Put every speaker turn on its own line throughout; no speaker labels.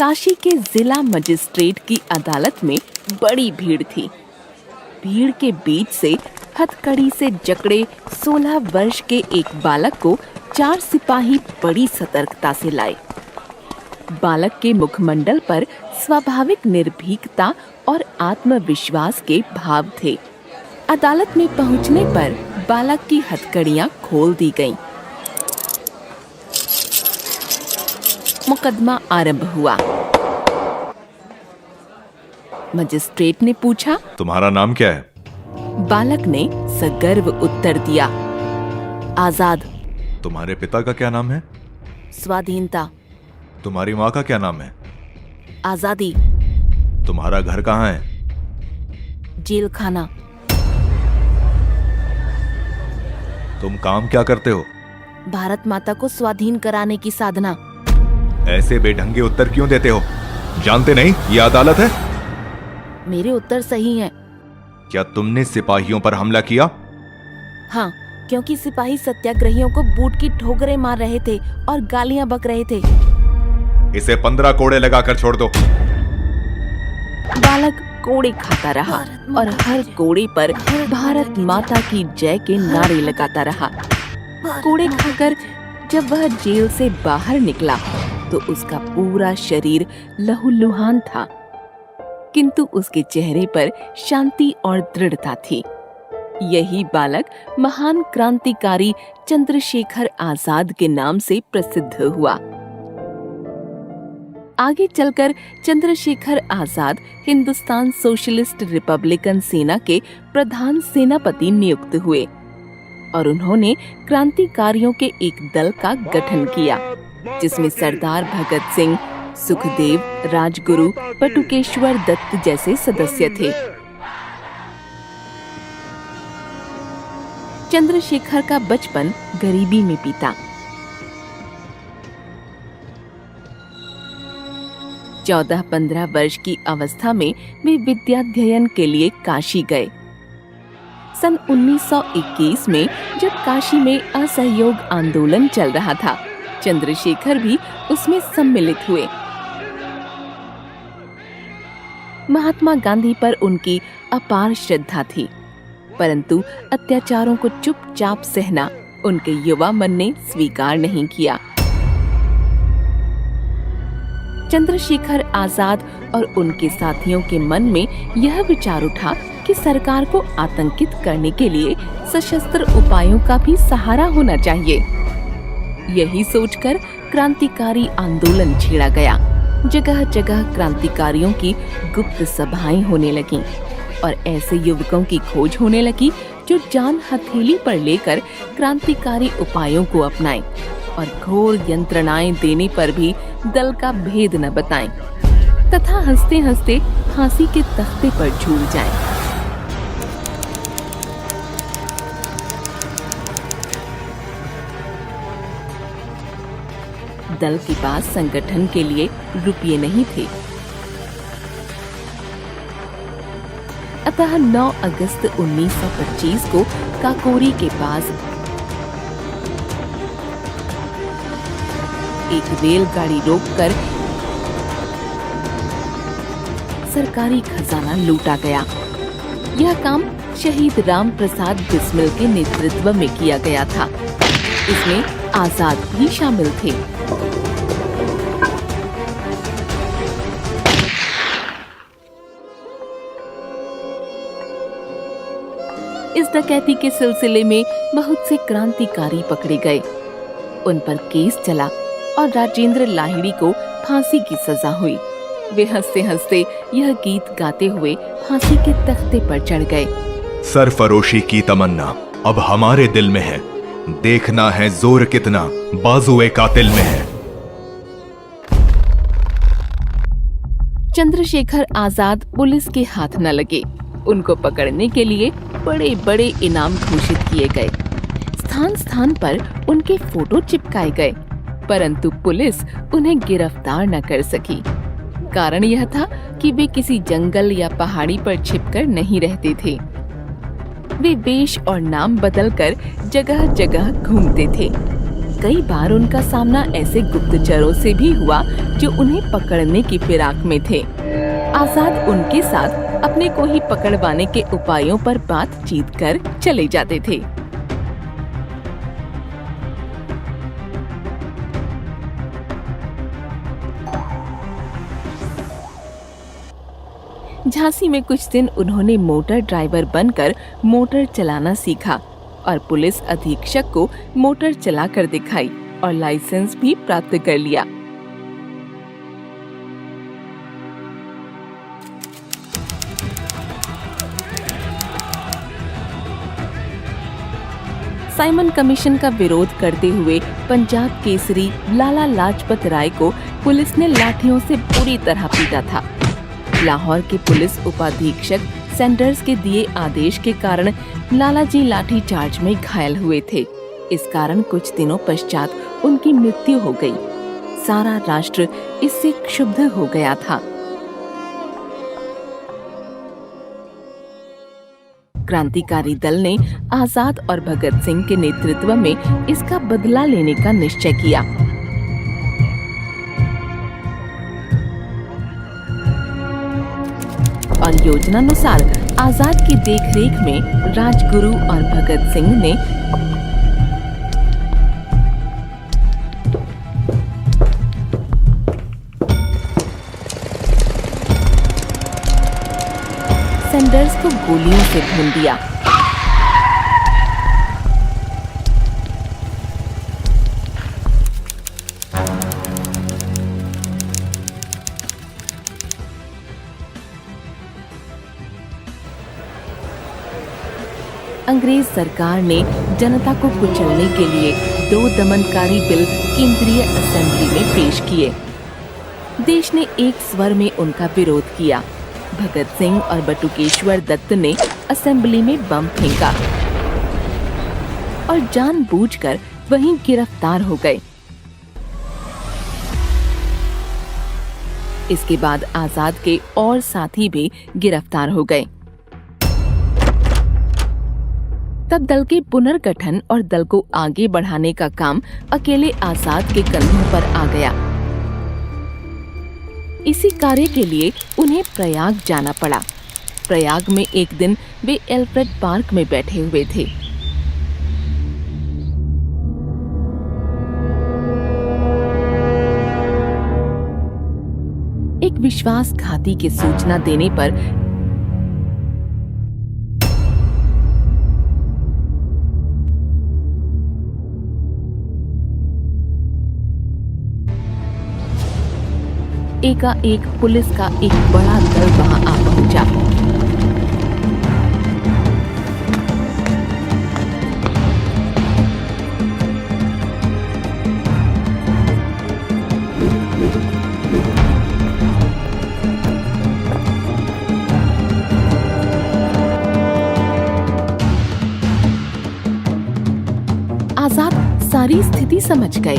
काशी के जिला मजिस्ट्रेट की अदालत में बड़ी भीड़ थी। भीड़ के बीच से हथकड़ी से जकड़े 16 वर्ष के एक बालक को 4 सिपाही बड़ी सतर्कता से लाए। बालक के मुखमंडल पर स्वाभाविक निर्भीकता और आत्मविश्वास के भाव थे। अदालत में पहुंचने पर बालक की हथकड़ियां खोल दी गईं। मुकदमा आरंभ हुआ। मजिस्ट्रेट ने पूछा,
तुम्हारा नाम क्या है?
बालक ने सगर्व उत्तर दिया, आजाद।
तुम्हारे पिता का क्या नाम है?
स्वाधीनता।
तुम्हारी माँ का क्या नाम है?
आजादी।
तुम्हारा घर कहाँ है?
जेल खाना।
तुम काम क्या करते हो?
भारत माता को स्वाधीन कराने की साधना।
ऐसे बेढंगे उत्तर क्यों देते हो? जानते नहीं ये अदालत है?
मेरे उत्तर सही हैं।
क्या तुमने सिपाहियों पर हमला किया?
हाँ, क्योंकि सिपाही सत्याग्रहियों को बूट की ठोकरें मार रहे थे और गालियां बक रहे थे।
इसे 15 कोड़े लगाकर छोड़ दो।
बालक कोड़े खाता रहा और हर कोड़े पर भारत माता की जय के नारे लगाता रहा। कोड़े खाकर जब वह जेल से बाहर निकला तो उसका पूरा शरीर लहूलुहान था, किंतु उसके चेहरे पर शांति और दृढ़ता थी। यही बालक महान क्रांतिकारी चंद्रशेखर आजाद के नाम से प्रसिद्ध हुआ। आगे चलकर चंद्रशेखर आजाद हिंदुस्तान सोशलिस्ट रिपब्लिकन सेना के प्रधान सेनापति नियुक्त हुए और उन्होंने क्रांतिकारियों के एक दल का गठन किया, जिसमें सरदार भगत सिंह, सुखदेव, राजगुरु, बटुकेश्वर दत्त जैसे सदस्य थे। चंद्रशेखर का बचपन गरीबी में बीता। 14-15 वर्ष की अवस्था में वे विद्याध्ययन के लिए काशी गए। सन 1921 में जब काशी में असहयोग आंदोलन चल रहा था, चंद्रशेखर भी उसमें सम्मिलित हुए। महात्मा गांधी पर उनकी अपार श्रद्धा थी, परंतु अत्याचारों को चुपचाप सहना उनके युवा मन ने स्वीकार नहीं किया। चंद्रशेखर आजाद और उनके साथियों के मन में यह विचार उठा कि सरकार को आतंकित करने के लिए सशस्त्र उपायों का भी सहारा होना चाहिए। यही सोचकर क्रांतिकारी आंदोलन छेड़ा गया। जगह जगह क्रांतिकारियों की गुप्त सभाएं होने लगीं और ऐसे युवकों की खोज होने लगी जो जान हथेली पर लेकर क्रांतिकारी उपायों को अपनाएं और घोर यंत्रणाएं देने पर भी दल का भेद न बताएं तथा हंसते हंसते फांसी के तख्ते पर झूल जाएं। दल के पास संगठन के लिए रुपये नहीं थे, अतः 9 अगस्त 1925 को काकोरी के पास एक रेलगाड़ी रोककर सरकारी खजाना लूटा गया। यह काम शहीद राम प्रसाद बिस्मिल के नेतृत्व में किया गया था। इसमें आजाद भी शामिल थे। इस डकैती के सिलसिले में बहुत से क्रांतिकारी पकड़े गए। उन पर केस चला और राजेंद्र लाहिड़ी को फांसी की सजा हुई। वे हंसते हंसते यह गीत गाते हुए फांसी के तख्ते पर चढ़ गए।
सरफरोशी की तमन्ना अब हमारे दिल में है, देखना है जोर कितना बाजुए कातिल में है।
चंद्रशेखर आजाद पुलिस के हाथ न लगे। उनको पकड़ने के लिए बड़े बड़े इनाम घोषित किए गए। स्थान स्थान पर उनके फोटो चिपकाए गए, परंतु पुलिस उन्हें गिरफ्तार न कर सकी। कारण यह था कि वे किसी जंगल या पहाड़ी पर छिपकर नहीं रहते थे। वे वेश और नाम बदलकर जगह जगह घूमते थे। कई बार उनका सामना ऐसे गुप्तचरों से भी हुआ जो उन्हें पकड़ने की फिराक में थे। आजाद उनके साथ अपने को ही पकड़वाने के उपायों पर बातचीत कर चले जाते थे। झांसी में कुछ दिन उन्होंने मोटर ड्राइवर बनकर मोटर चलाना सीखा और पुलिस अधीक्षक को मोटर चलाकर दिखाई और लाइसेंस भी प्राप्त कर लिया। साइमन कमीशन का विरोध करते हुए पंजाब केसरी लाला लाजपत राय को पुलिस ने लाठियों से बुरी तरह पीटा था। लाहौर के पुलिस उपाधीक्षक सैंडर्स के दिए आदेश के कारण लालाजी लाठी चार्ज में घायल हुए थे। इस कारण कुछ दिनों पश्चात उनकी मृत्यु हो गई। सारा राष्ट्र इससे क्षुब्ध हो गया था। क्रांतिकारी दल ने आजाद और भगत सिंह के नेतृत्व में इसका बदला लेने का निश्चय किया। और योजनानुसार आजाद की देखरेख में राजगुरु और भगत सिंह ने सैंडर्स को गोलियों से भून दिया। अंग्रेज सरकार ने जनता को कुचलने के लिए 2 दमनकारी बिल केंद्रीय असेंबली में पेश किए। देश ने एक स्वर में उनका विरोध किया। भगत सिंह और बटुकेश्वर दत्त ने असेंबली में बम फेंका और जानबूझकर वहीं गिरफ्तार हो गए। इसके बाद आजाद के और साथी भी गिरफ्तार हो गए। तब दल के पुनर्गठन और दल को आगे बढ़ाने का काम अकेले आजाद के कंधों पर आ गया। इसी कार्य के लिए उन्हें प्रयाग जाना पड़ा। प्रयाग में एक दिन वे एल्फ्रेड पार्क में बैठे हुए थे। एक विश्वासघाती की सूचना देने पर एकाएक पुलिस का एक बड़ा दल वहां आ पहुंचा। आजाद सारी स्थिति समझ गए।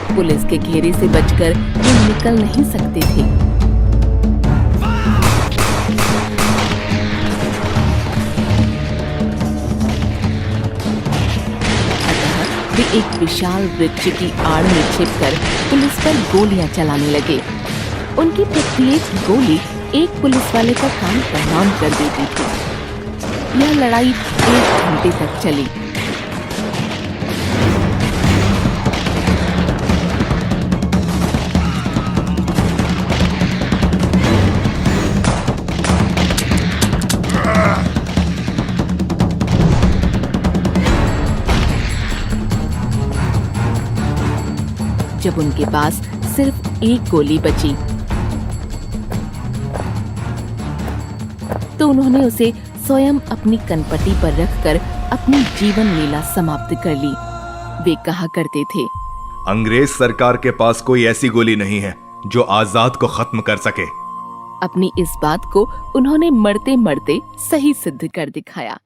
पुलिस के घेरे से बचकर वे निकल नहीं सकते थे। अतः वे एक विशाल वृक्ष की आड़ में छिपकर पुलिस पर गोलियां चलाने लगे। उनकी प्रत्येक गोली एक पुलिस वाले का कान तमाम कर देती थी। यह लड़ाई 1 घंटे तक चली। जब उनके पास सिर्फ एक गोली बची तो उन्होंने उसे स्वयं अपनी कनपटी पर रखकर अपनी जीवन लीला समाप्त कर ली। वे कहा करते थे,
अंग्रेज सरकार के पास कोई ऐसी गोली नहीं है जो आजाद को खत्म कर सके।
अपनी इस बात को उन्होंने मरते मरते सही सिद्ध कर दिखाया।